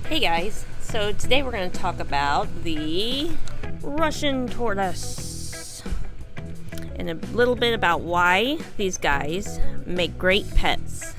Hey guys, so today we're going to talk about the Russian tortoise and a little bit about why these guys make great pets.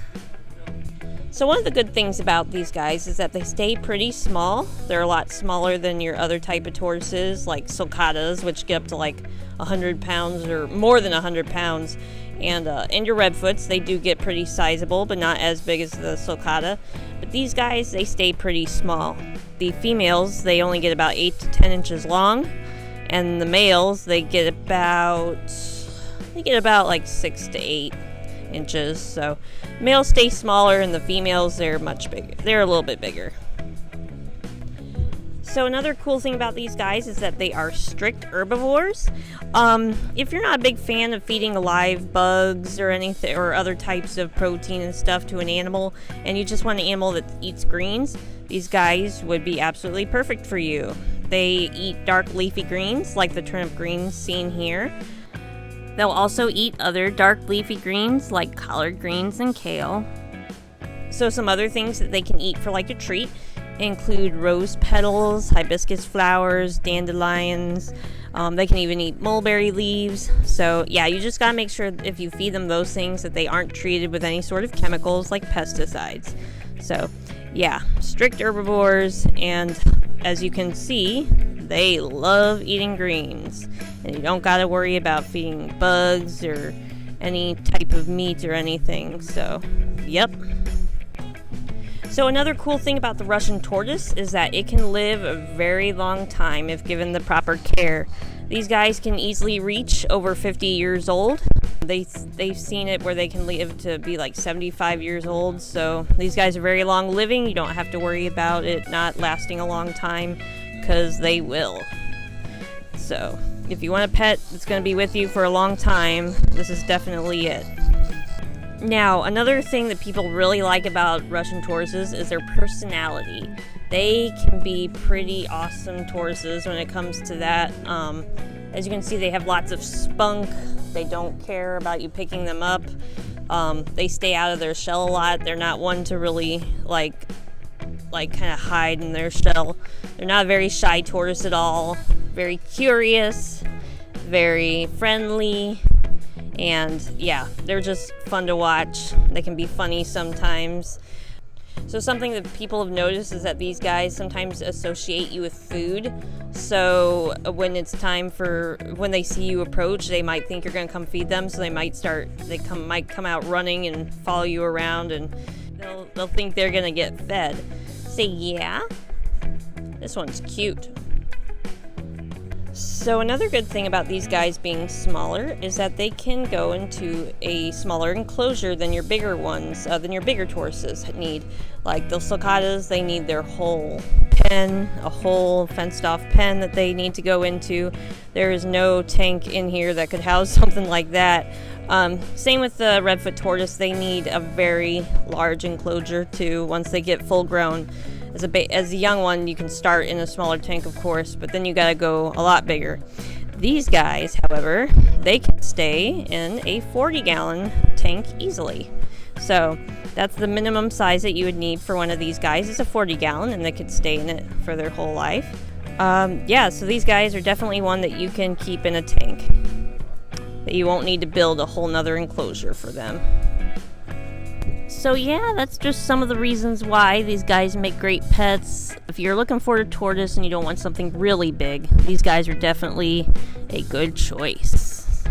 So one of the good things about these guys is that they stay pretty small. They're a lot smaller than your other type of tortoises like sulcatas, which get up to like 100 pounds or more than 100 pounds. And your redfoots, they do get pretty sizable, but not as big as the sulcata. But these guys, they stay pretty small. The females, they only get about 8 to 10 inches long, and the males, they get about like 6 to 8 inches. So males stay smaller, and the females, they're much bigger. They're a little bit bigger. So another cool thing about these guys is that they are strict herbivores. If you're not a big fan of feeding live bugs or anything or other types of protein and stuff to an animal, and you just want an animal that eats greens, these guys would be absolutely perfect for you. They eat dark leafy greens like the turnip greens seen here. They'll also eat other dark leafy greens like collard greens and kale. So some other things that they can eat for like a treat include rose petals, hibiscus flowers, dandelions. They can even eat mulberry leaves. So yeah, you just gotta make sure if you feed them those things that they aren't treated with any sort of chemicals like pesticides. So yeah, strict herbivores, and as you can see, they love eating greens. And you don't gotta worry about feeding bugs or any type of meat or anything. So yep. So another cool thing about the Russian tortoise is that it can live a very long time if given the proper care. These guys can easily reach over 50 years old. They've seen it where they can live to be like 75 years old. So these guys are very long living. You don't have to worry about it not lasting a long time, because they will. So if you want a pet that's going to be with you for a long time, this is definitely it. Now, another thing that people really like about Russian tortoises is their personality. They can be pretty awesome tortoises when it comes to that. As you can see, they have lots of spunk. They don't care about you picking them up. They stay out of their shell a lot. They're not one to really like kind of hide in their shell. They're not a very shy tortoise at all. Very curious, very friendly. And yeah, they're just fun to watch. They can be funny sometimes. So something that people have noticed is that these guys sometimes associate you with food. So when it's time when they see you approach, they might think you're going to come feed them. So they might come out running and follow you around, and they'll think they're going to get fed. Say, yeah, this one's cute. So another good thing about these guys being smaller is that they can go into a smaller enclosure than your bigger ones, than your bigger tortoises need. Like the sulcatas, they need their whole pen, a whole fenced off pen that they need to go into. There is no tank in here that could house something like that. Same with the redfoot tortoise, they need a very large enclosure too once they get full grown. As a young one, you can start in a smaller tank, of course, but then you gotta go a lot bigger. These guys, however, they can stay in a 40-gallon tank easily. So that's the minimum size that you would need for one of these guys is a 40-gallon, and they could stay in it for their whole life. So these guys are definitely one that you can keep in a tank. That you won't need to build a whole nother enclosure for them. So yeah, that's just some of the reasons why these guys make great pets. If you're looking for a tortoise and you don't want something really big, these guys are definitely a good choice.